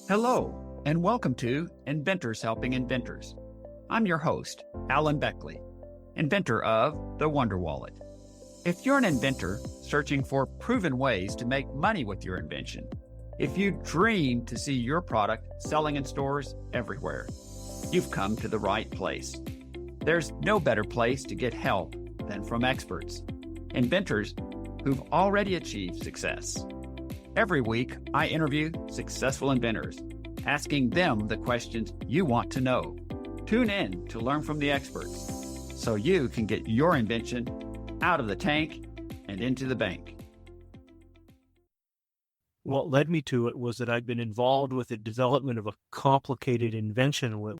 Hello, and welcome to Inventors Helping Inventors. I'm your host, Alan Beckley, inventor of the Wonder Wallet. If you're an inventor searching for proven ways to make money with your invention, if you dream to see your product selling in stores everywhere, you've come to the right place. There's no better place to get help than from experts, inventors who've already achieved success. Every week, I interview successful inventors, asking them the questions you want to know. Tune in to learn from the experts so you can get your invention out of the tank and into the bank. What led me to it was that I'd been involved with the development of a complicated invention with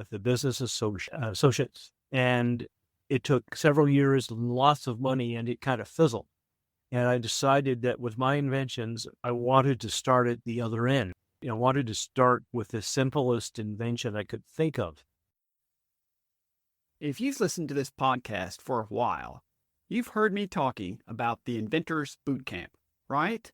the business associates. And it took several years and lots of money, and it kind of fizzled. And I decided that with my inventions, I wanted to start at the other end. I wanted to start with the simplest invention I could think of. If you've listened to this podcast for a while, you've heard me talking about the Inventors Bootcamp, right?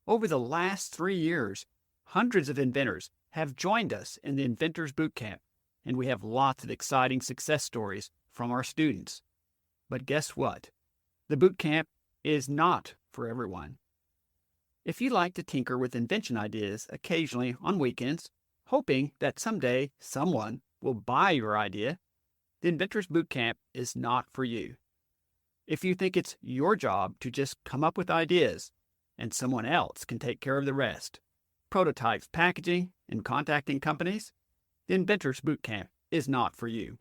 Over the last 3 years, hundreds of inventors have joined us in the Inventors Bootcamp, and we have lots of exciting success stories from our students. But guess what? The bootcamp is not for everyone. If you like to tinker with invention ideas occasionally on weekends, hoping that someday someone will buy your idea, the Inventors Bootcamp is not for you. If you think it's your job to just come up with ideas and someone else can take care of the rest, prototypes, packaging, and contacting companies, the Inventors Bootcamp is not for you.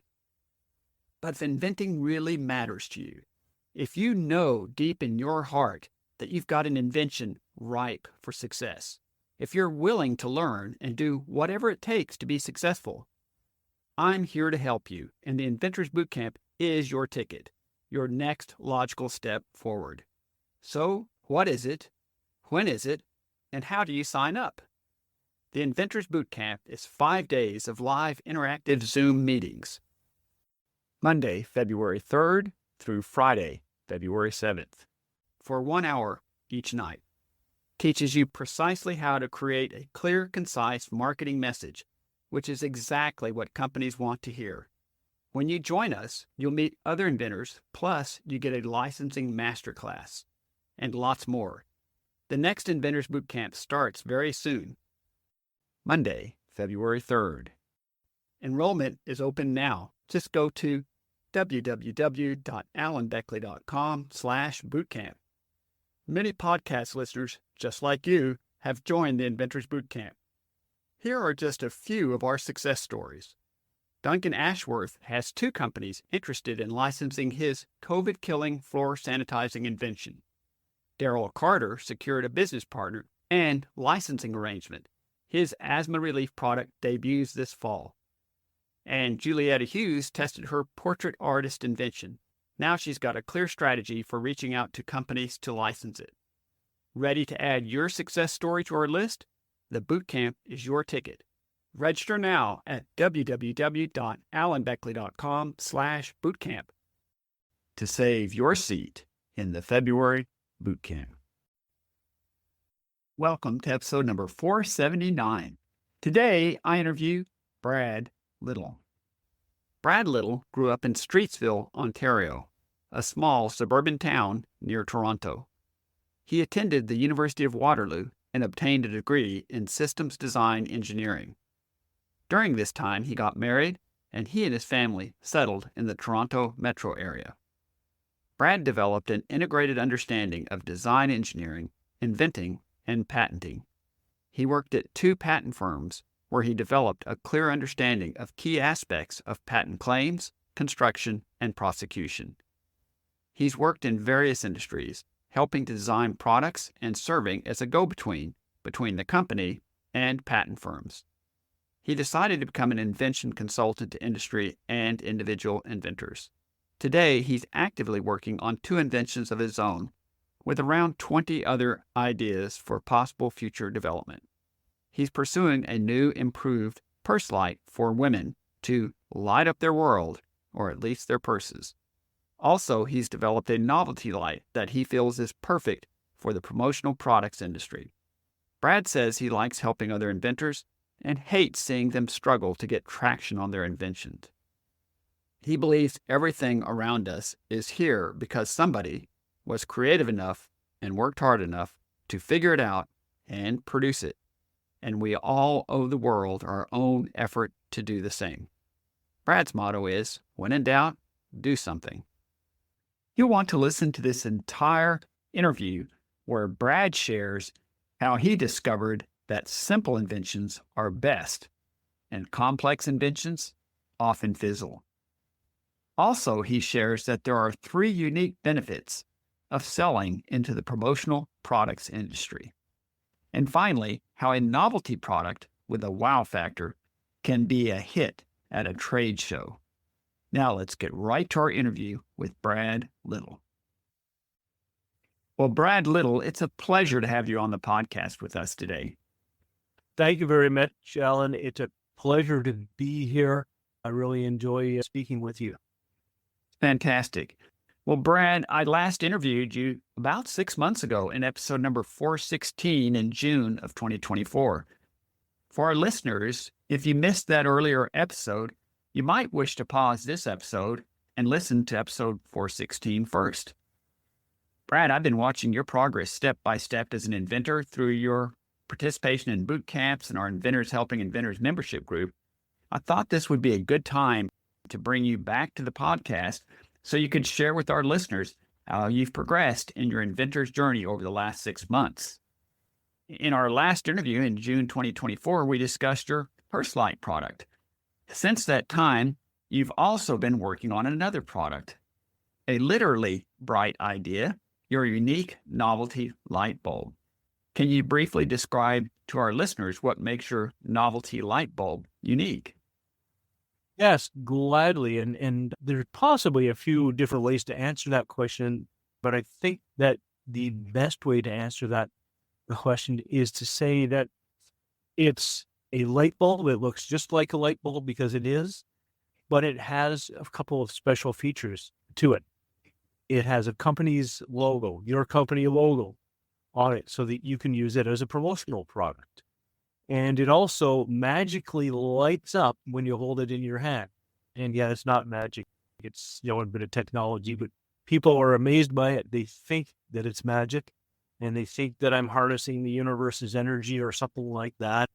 But if inventing really matters to you, if you know deep in your heart that you've got an invention ripe for success, if you're willing to learn and do whatever it takes to be successful, I'm here to help you, and the Inventors Bootcamp is your ticket, your next logical step forward. So, what is it? When is it? And how do you sign up? The Inventors Bootcamp is 5 days of live interactive Zoom meetings. Monday, February 3rd through Friday, February 7th, for 1 hour each night. Teaches you precisely how to create a clear, concise marketing message, which is exactly what companies want to hear. When you join us, you'll meet other inventors, plus you get a licensing masterclass, and lots more. The next Inventors Bootcamp starts very soon, Monday, February 3rd. Enrollment is open now. Just go to www.alanbeckley.com/bootcamp. Many podcast listeners, just like you, have joined the Inventors Bootcamp. Here are just a few of our success stories. Duncan Ashworth has 2 companies interested in licensing his COVID-killing floor sanitizing invention. Daryl Carter secured a business partner and licensing arrangement. His asthma relief product debuts this fall. And Julietta Hughes tested her portrait artist invention. Now she's got a clear strategy for reaching out to companies to license it. Ready to add your success story to our list? The bootcamp is your ticket. Register now at www.alanbeckley.com/bootcamp to save your seat in the February bootcamp. Welcome to episode number 479. Today, I interview Brad Little. Brad Little grew up in Streetsville, Ontario, a small suburban town near Toronto. He attended the University of Waterloo and obtained a degree in systems design engineering. During this time, he got married, and he and his family settled in the Toronto metro area. Brad developed an integrated understanding of design engineering, inventing, and patenting. He worked at 2 patent firms where he developed a clear understanding of key aspects of patent claims, construction, and prosecution. He's worked in various industries, helping to design products and serving as a go-between between the company and patent firms. He decided to become an invention consultant to industry and individual inventors. Today, he's actively working on 2 inventions of his own, with around 20 other ideas for possible future development. He's pursuing a new, improved purse light for women to light up their world, or at least their purses. Also, he's developed a novelty light that he feels is perfect for the promotional products industry. Brad says he likes helping other inventors and hates seeing them struggle to get traction on their inventions. He believes everything around us is here because somebody was creative enough and worked hard enough to figure it out and produce it. And we all owe the world our own effort to do the same. Brad's motto is, when in doubt, do something. You'll want to listen to this entire interview where Brad shares how he discovered that simple inventions are best and complex inventions often fizzle. Also, he shares that there are 3 unique benefits of selling into the promotional products industry. And finally, how a novelty product with a wow factor can be a hit at a trade show. Now let's get right to our interview with Brad Little. Well, Brad Little, it's a pleasure to have you on the podcast with us today. Thank you very much, Alan. It's a pleasure to be here. I really enjoy speaking with you. Fantastic. Well, Brad, I last interviewed you about 6 months ago in episode number 416 in June of 2024. For our listeners, if you missed that earlier episode, you might wish to pause this episode and listen to episode 416 first. Brad, I've been watching your progress step by step as an inventor through your participation in boot camps and our Inventors Helping Inventors membership group. I thought this would be a good time to bring you back to the podcast so you could share with our listeners how you've progressed in your inventor's journey over the last 6 months. In our last interview in June 2024, we discussed your Purse Light product. Since that time, you've also been working on another product, a literally bright idea, your unique novelty light bulb. Can you briefly describe to our listeners what makes your novelty light bulb unique? Yes, gladly. And there's possibly a few different ways to answer that question, but I think that the best way to answer that question is to say that it's a light bulb. It looks just like a light bulb because it is, but it has a couple of special features to it. It has a company's logo, your company logo on it so that you can use it as a promotional product. And it also magically lights up when you hold it in your hand. And yeah, it's not magic. It's, a bit of technology, but people are amazed by it. They think that it's magic and they think that I'm harnessing the universe's energy or something like that.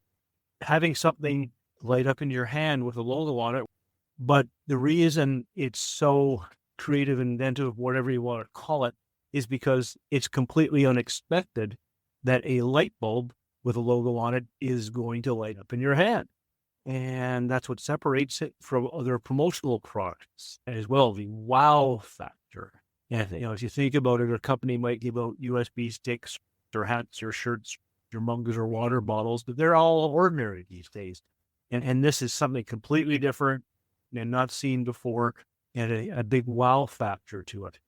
Having something light up in your hand with a logo on it. But the reason it's so creative, inventive, whatever you want to call it, is because it's completely unexpected that a light bulb with a logo on it is going to light up in your hand. And that's what separates it from other promotional products as well, the wow factor. And, if you think about it, a company might give out USB sticks or hats or shirts or mugs or water bottles, but they're all ordinary these days. And this is something completely different and not seen before, and a big wow factor to it.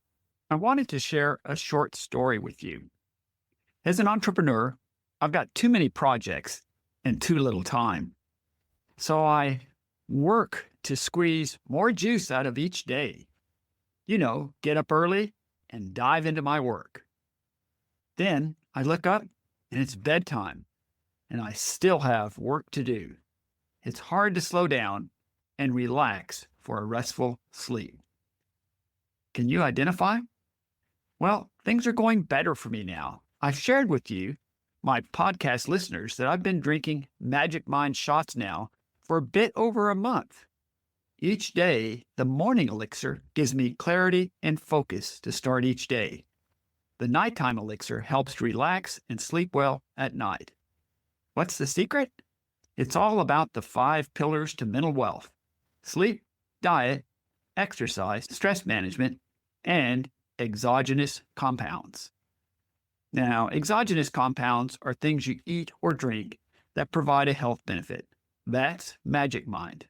I wanted to share a short story with you. As an entrepreneur, I've got too many projects and too little time. So I work to squeeze more juice out of each day. Get up early and dive into my work. Then I look up and it's bedtime and I still have work to do. It's hard to slow down and relax for a restful sleep. Can you identify? Well, things are going better for me now. I've shared with you, my podcast listeners, that I've been drinking Magic Mind shots now for a bit over a month. Each day, the morning elixir gives me clarity and focus to start each day. The nighttime elixir helps to relax and sleep well at night. What's the secret? It's all about the 5 pillars to mental wealth: sleep, diet, exercise, stress management, and exogenous compounds. Now, exogenous compounds are things you eat or drink that provide a health benefit. That's Magic Mind.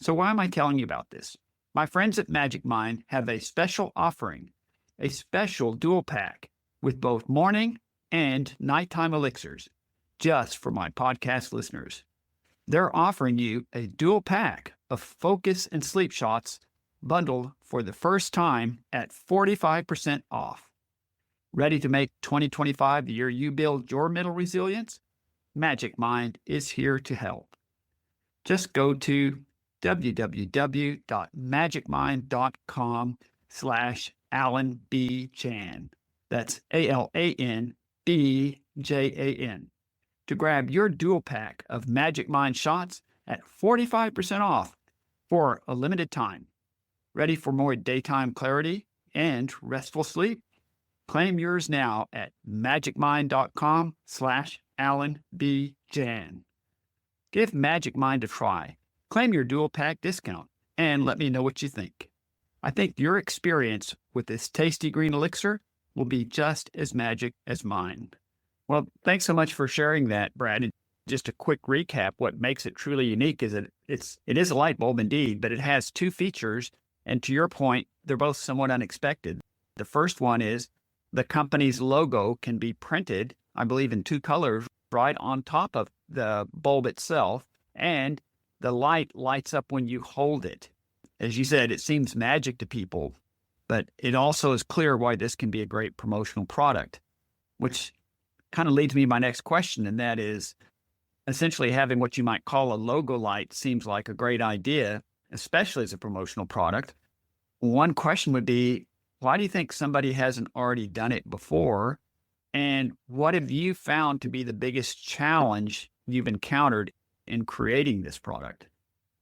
So why am I telling you about this? My friends at Magic Mind have a special offering, a special dual pack with both morning and nighttime elixirs, just for my podcast listeners. They're offering you a dual pack of focus and sleep shots bundled for the first time at 45% off. Ready to make 2025 the year you build your mental resilience? Magic Mind is here to help. Just go to www.magicmind.com/Alan B. Jan. That's ALANBJAN to grab your dual pack of Magic Mind shots at 45% off for a limited time. Ready for more daytime clarity and restful sleep? Claim yours now at magicmind.com/Alan B. Jan. Give Magic Mind a try. Claim your dual pack discount and let me know what you think. I think your experience with this tasty green elixir will be just as magic as mine. Well, thanks so much for sharing that, Brad. And just a quick recap, what makes it truly unique is that it is a light bulb indeed, but it has two features. And to your point, they're both somewhat unexpected. The first one is the company's logo can be printed, I believe, in two colors right on top of the bulb itself, and the light lights up when you hold it. As you said, it seems magic to people, but it also is clear why this can be a great promotional product, which kind of leads me to my next question, and that is essentially having what you might call a logo light seems like a great idea, especially as a promotional product. One question would be, why do you think somebody hasn't already done it before? And what have you found to be the biggest challenge you've encountered in creating this product?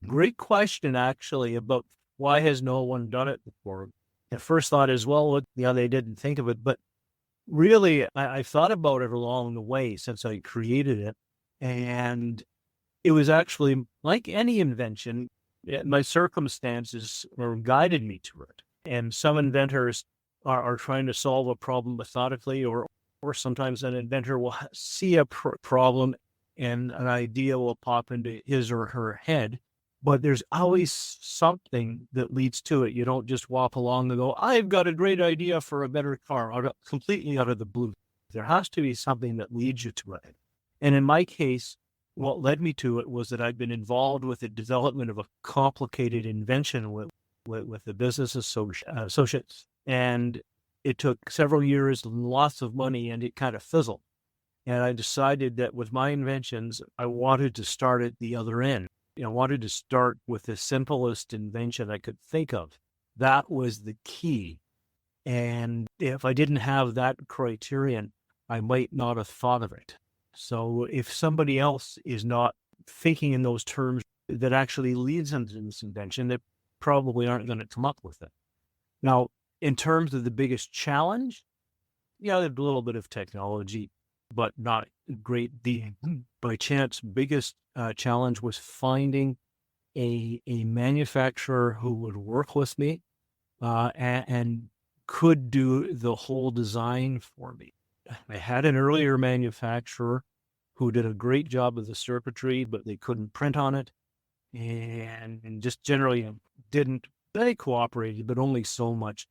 Great question, actually, about why has no one done it before. At first thought as well, they didn't think of it, but really, I've thought about it along the way since I created it. And it was actually like any invention, my circumstances guided me to it. And some inventors are trying to solve a problem methodically, or sometimes an inventor will see a problem and an idea will pop into his or her head. But there's always something that leads to it. You don't just walk along and go, I've got a great idea for a better car, completely out of the blue. There has to be something that leads you to it. And in my case, what led me to it was that I'd been involved with the development of a complicated invention with the business associates. And it took several years, lots of money, and it kind of fizzled. And I decided that with my inventions, I wanted to start at the other end. I wanted to start with the simplest invention I could think of. That was the key. And if I didn't have that criterion, I might not have thought of it. So if somebody else is not thinking in those terms that actually leads into this invention, they probably aren't going to come up with it. Now, in terms of the biggest challenge, there's a little bit of technology, but not great. The by chance biggest challenge was finding a manufacturer who would work with me and could do the whole design for me. I had an earlier manufacturer who did a great job of the circuitry, but they couldn't print on it, and just generally didn't. They cooperated, but only so much.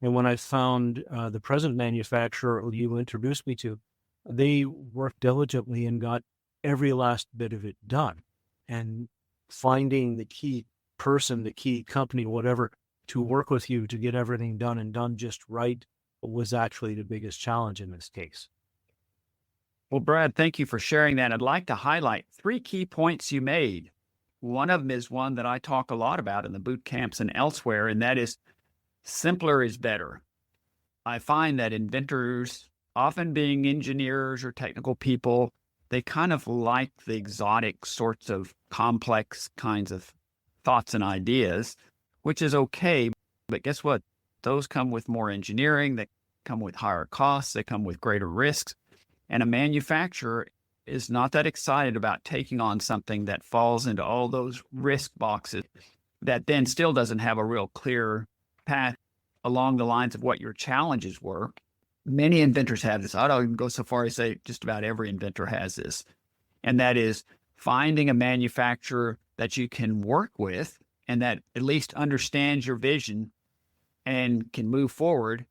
And when I found the present manufacturer you introduced me to, they worked diligently and got every last bit of it done. And finding the key person, the key company, whatever, to work with you to get everything done and done just right was actually the biggest challenge in this case. Well, Brad, thank you for sharing that. I'd like to highlight three key points you made. One of them is one that I talk a lot about in the boot camps and elsewhere, and that is simpler is better. I find that inventors, often being engineers or technical people, they kind of like the exotic sorts of complex kinds of thoughts and ideas, which is okay. But guess what? Those come with more engineering, they come with higher costs, they come with greater risks. And a manufacturer is not that excited about taking on something that falls into all those risk boxes that then still doesn't have a real clear path along the lines of what your challenges were. Many inventors have this. I don't even go so far as say just about every inventor has this. And that is finding a manufacturer that you can work with and that at least understands your vision and can move forward.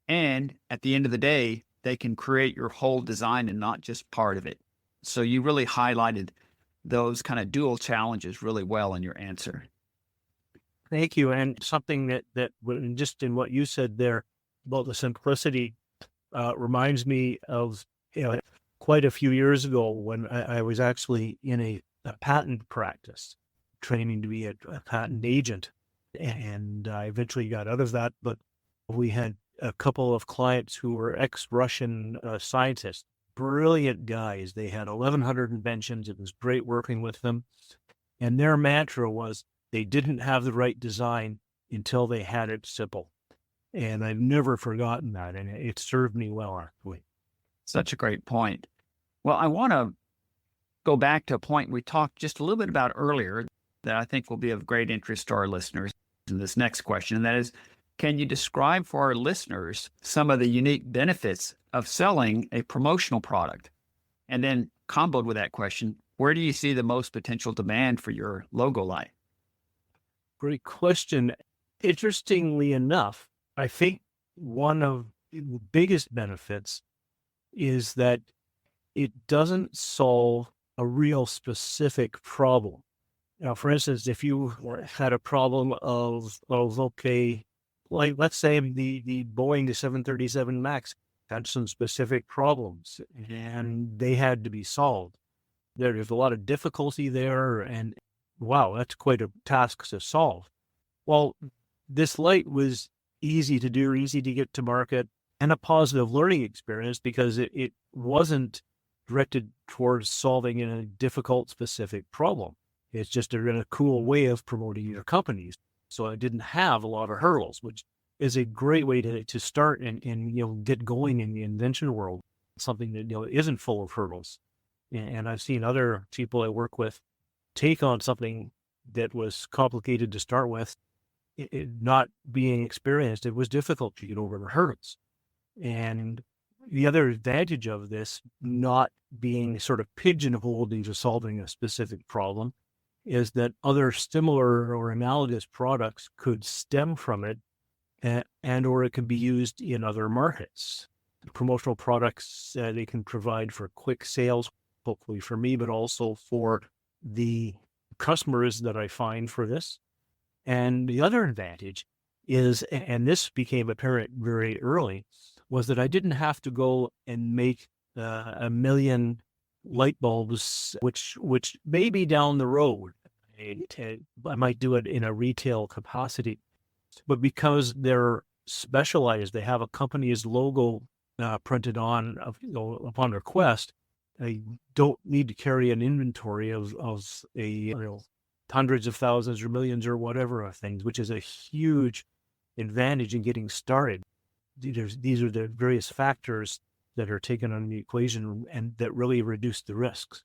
And at the end of the day, they can create your whole design and not just part of it. So you really highlighted those kind of dual challenges really well in your answer. Thank you. And something that just in what you said there about the simplicity, reminds me of, quite a few years ago when I was actually in a patent practice, training to be a patent agent. And I eventually got out of that, but we had a couple of clients who were ex-Russian scientists, brilliant guys. They had 1,100 inventions. It was great working with them. And their mantra was they didn't have the right design until they had it simple. And I've never forgotten that. And it served me well, actually. Such a great point. Well, I want to go back to a point we talked just a little bit about earlier that I think will be of great interest to our listeners in this next question. And that is, can you describe for our listeners some of the unique benefits of selling a promotional product? And then comboed with that question, where do you see the most potential demand for your logo light? Great question. Interestingly enough, I think one of the biggest benefits is that it doesn't solve a real specific problem. Now, for instance, if you had a problem of okay, like let's say the Boeing 737 MAX had some specific problems and they had to be solved. There's a lot of difficulty there, and wow, that's quite a task to solve. Well, this light was easy to do, easy to get to market, and a positive learning experience because it wasn't directed towards solving a difficult specific problem. It's just a cool way of promoting your companies. So I didn't have a lot of hurdles, which is a great way to start and get going in the invention world, something that isn't full of hurdles. And I've seen other people I work with take on something that was complicated to start with. Not being experienced, it was difficult to get over the hurdles. And the other advantage of this, not being sort of pigeonholed into solving a specific problem, is that other similar or analogous products could stem from it, and or it can be used in other markets. The promotional products, they can provide for quick sales, hopefully for me, but also for the customers that I find for this. And the other advantage is, and this became apparent very early, was that I didn't have to go and make 1 million light bulbs, which maybe down the road, I might do it in a retail capacity. But because they're specialized, they have a company's logo printed on upon request. I don't need to carry an inventory of hundreds of thousands or millions or whatever of things, which is a huge advantage in getting started. These are the various factors that are taken on the equation and that really reduce the risks.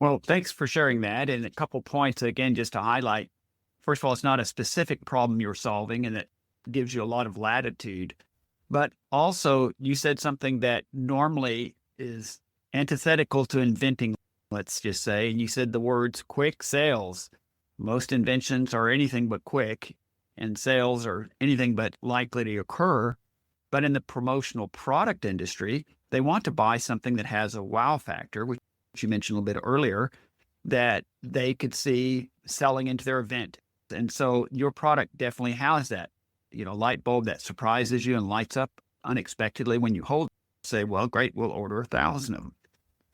Well, thanks for sharing that. And a couple points, again, just to highlight. First of all, it's not a specific problem you're solving, and it gives you a lot of latitude. But also, you said something that normally is antithetical to inventing, let's just say, and you said the words quick sales. Most inventions are anything but quick, and sales are anything but likely to occur. But in the promotional product industry, they want to buy something that has a wow factor, which you mentioned a little bit earlier, that they could see selling into their event. And so your product definitely has that, light bulb that surprises you and lights up unexpectedly when you hold it. Say, well, great, we'll order 1,000 of them.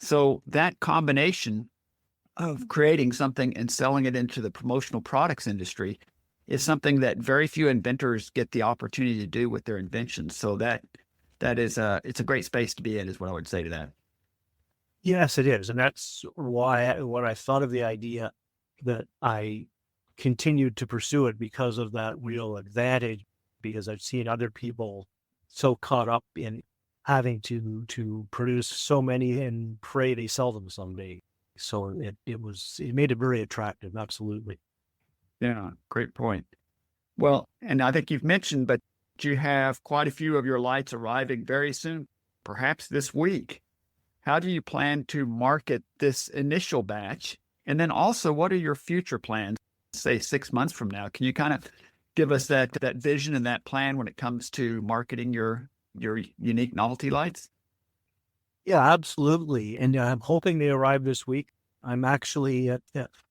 So that combination of creating something and selling it into the promotional products industry is something that very few inventors get the opportunity to do with their inventions. So that is it's a great space to be in, is what I would say to that. Yes, it is. And that's why when I thought of the idea, that I continued to pursue it because of that real advantage, because I've seen other people so caught up in having to produce so many and pray they sell them someday. So it made it very attractive. Absolutely. Yeah, great point. Well, and I think you've mentioned, but you have quite a few of your lights arriving very soon, perhaps this week. How do you plan to market this initial batch? And then also, what are your future plans, say 6 months from now? Can you kind of give us that vision and that plan when it comes to marketing your unique novelty lights? Yeah, absolutely. And I'm hoping they arrive this week. I'm actually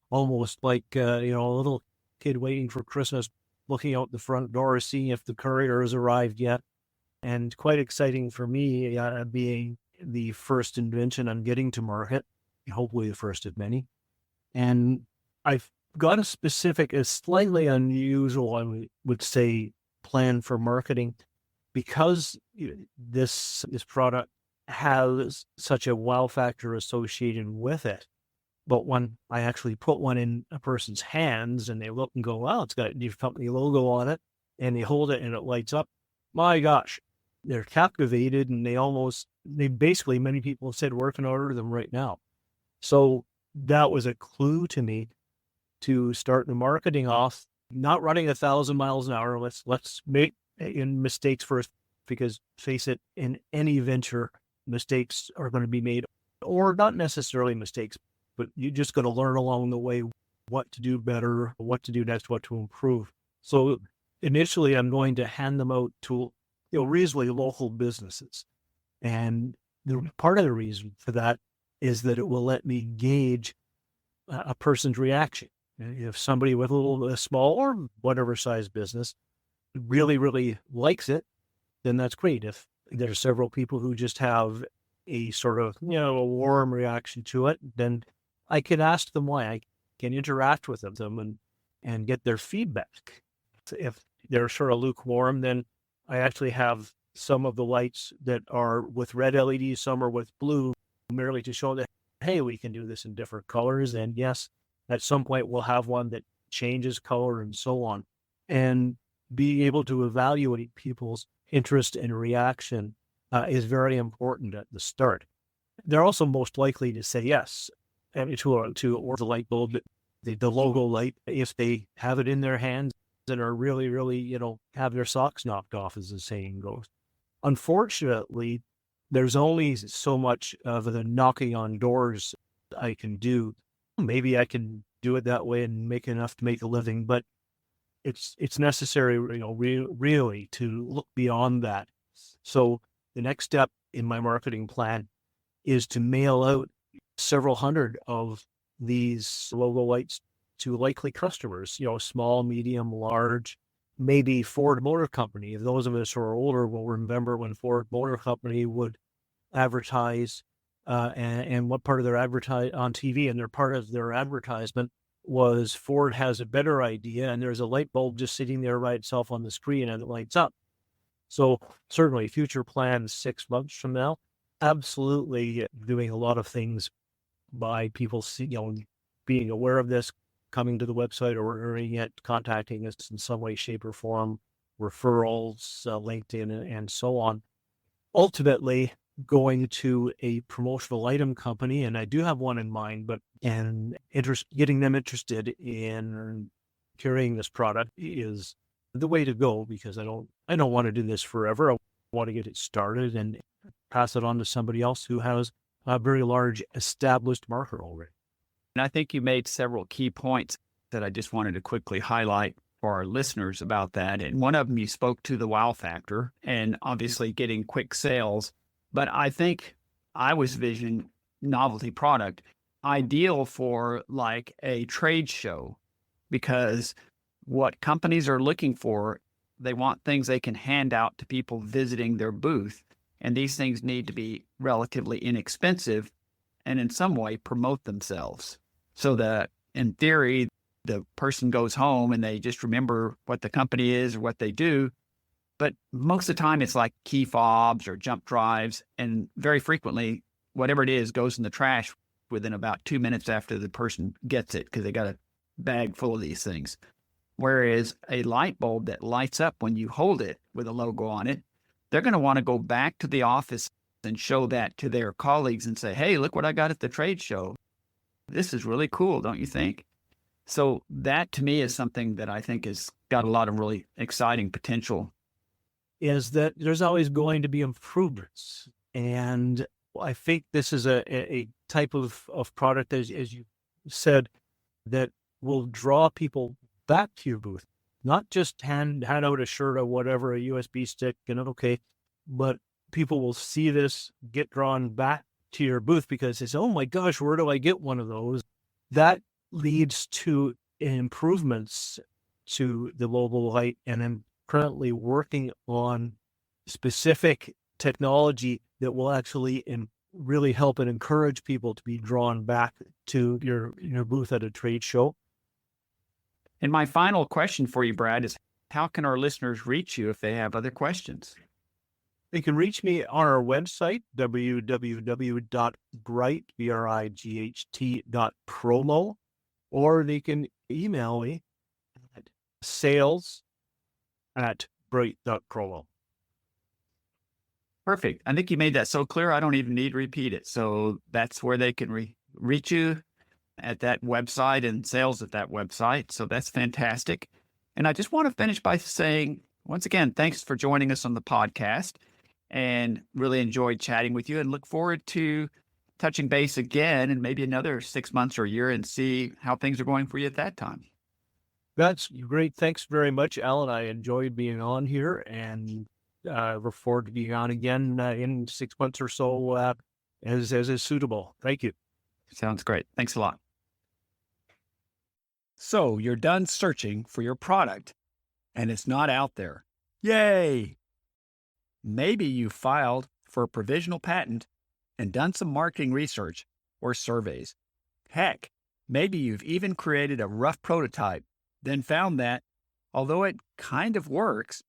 almost like, a little kid waiting for Christmas, looking out the front door, seeing if the courier has arrived yet. and quite exciting for me, being the first invention I'm getting to market, hopefully the first of many. And I've got a specific, a slightly unusual, I would say, plan for marketing because this product has such a wow factor associated with it. But when I actually put one in a person's hands and they look and go, wow, it's got your company logo on it, and they hold it and it lights up, my gosh, they're captivated and they basically, many people said, we're going to order them right now. So that was a clue to me to start the marketing off, not running 1,000 miles an hour. Let's make in mistakes first, because face it, in any venture, mistakes are going to be made, or not necessarily mistakes, but you're just going to learn along the way what to do better, what to do next, what to improve. So initially, I'm going to hand them out to reasonably local businesses, and part of the reason for that is that it will let me gauge a person's reaction. If somebody with a small or whatever size business really, really likes it, then that's great. If there's several people who just have a sort of, a warm reaction to it, then I can ask them why. I can interact with them and get their feedback. If they're sort of lukewarm, then I actually have some of the lights that are with red LEDs, some are with blue, merely to show that, hey, we can do this in different colors. And yes, at some point we'll have one that changes color and so on. And being able to evaluate people's interest and reaction is very important at the start. They're also most likely to say yes to or the light bulb, the logo light, if they have it in their hands and are really, really, have their socks knocked off, as the saying goes. Unfortunately, there's only so much of the knocking on doors I can do. Maybe I can do it that way and make enough to make a living, but it's necessary, really to look beyond that. So the next step in my marketing plan is to mail out several hundred of these logo lights to likely customers, small, medium, large. Maybe Ford Motor Company. Those of us who are older will remember when Ford Motor Company would advertise and what part of their advertise on TV, and their part of their advertisement was Ford has a better idea, and there's a light bulb just sitting there by itself on the screen and it lights up. So certainly future plans 6 months from now, absolutely doing a lot of things by people being aware of this, coming to the website or ordering it, contacting us in some way, shape, or form, referrals, LinkedIn, and so on. Ultimately, going to a promotional item company, and I do have one in mind, getting them interested in carrying this product is the way to go, because I don't want to do this forever. I want to get it started and pass it on to somebody else who has a very large established market already. And I think you made several key points that I just wanted to quickly highlight for our listeners about that. And one of them, you spoke to the wow factor and obviously getting quick sales. But I think I was visioning novelty product ideal for like a trade show, because what companies are looking for, they want things they can hand out to people visiting their booth. And these things need to be relatively inexpensive and in some way promote themselves, so that in theory, the person goes home and they just remember what the company is or what they do. But most of the time it's like key fobs or jump drives. And very frequently, whatever it is goes in the trash within about 2 minutes after the person gets it, because they got a bag full of these things. Whereas a light bulb that lights up when you hold it with a logo on it, they're going to want to go back to the office and show that to their colleagues and say, hey, look what I got at the trade show. This is really cool, don't you think? So that to me is something that I think has got a lot of really exciting potential. Is that there's always going to be improvements. And I think this is a type of product, as you said, that will draw people back to your booth, not just hand out a shirt or whatever, a USB stick, but people will see this, get drawn back to your booth because it's, oh my gosh, where do I get one of those? That leads to improvements to the logo light. And I'm currently working on specific technology that will actually really help and encourage people to be drawn back to your booth at a trade show. And my final question for you, Brad, is how can our listeners reach you if they have other questions? They can reach me on our website, www.bright.promo, or they can email me at sales@bright.promo. Perfect. I think you made that so clear, I don't even need to repeat it. So that's where they can reach you, at that website, and sales at that website. So that's fantastic. And I just want to finish by saying, once again, thanks for joining us on the podcast, and really enjoyed chatting with you, and look forward to touching base again in maybe another 6 months or a year and see how things are going for you at that time. That's great. Thanks very much, Alan. I enjoyed being on here, and look forward to being on again in 6 months or so as is suitable. Thank you. Sounds great. Thanks a lot. So you're done searching for your product, and it's not out there. Yay! Maybe you filed for a provisional patent and done some marketing research or surveys. Heck, maybe you've even created a rough prototype, then found that, although it kind of works,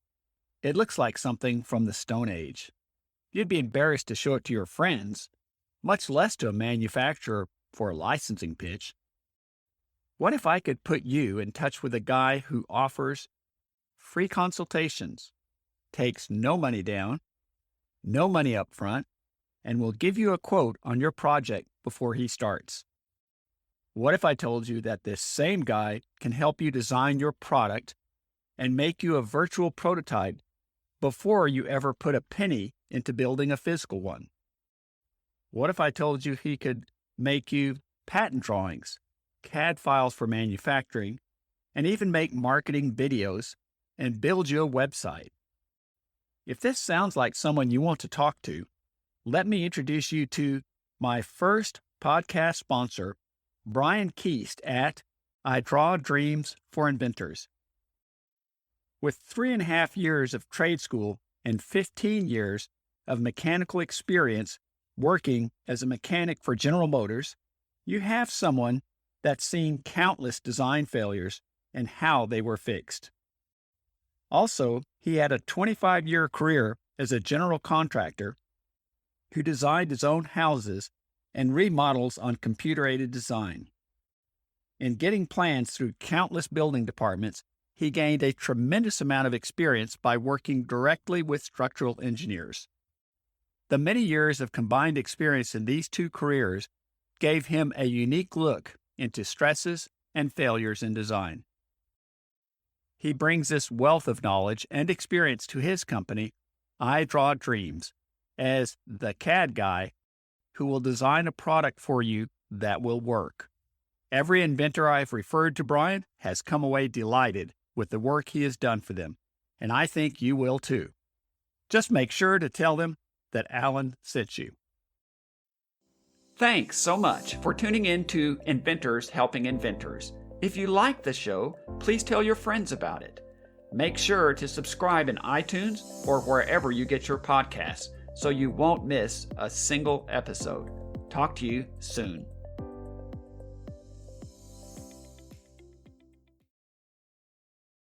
it looks like something from the Stone Age. You'd be embarrassed to show it to your friends, much less to a manufacturer for a licensing pitch. What if I could put you in touch with a guy who offers free consultations, takes no money down, no money up front, and will give you a quote on your project before he starts? What if I told you that this same guy can help you design your product and make you a virtual prototype before you ever put a penny into building a physical one? What if I told you he could make you patent drawings, CAD files for manufacturing, and even make marketing videos and build you a website? If this sounds like someone you want to talk to, let me introduce you to my first podcast sponsor, Brian Keast at I Draw Dreams for Inventors. With 3.5 years of trade school and 15 years of mechanical experience working as a mechanic for General Motors, you have someone that's seen countless design failures and how they were fixed. Also, he had a 25-year career as a general contractor who designed his own houses and remodels on computer-aided design. In getting plans through countless building departments, he gained a tremendous amount of experience by working directly with structural engineers. The many years of combined experience in these two careers gave him a unique look into stresses and failures in design. He brings this wealth of knowledge and experience to his company, I Draw Dreams, as the CAD guy who will design a product for you that will work. Every inventor I've referred to Brian has come away delighted with the work he has done for them, and I think you will too. Just make sure to tell them that Alan sent you. Thanks so much for tuning in to Inventors Helping Inventors. If you like the show, please tell your friends about it. Make sure to subscribe in iTunes or wherever you get your podcasts so you won't miss a single episode. Talk to you soon.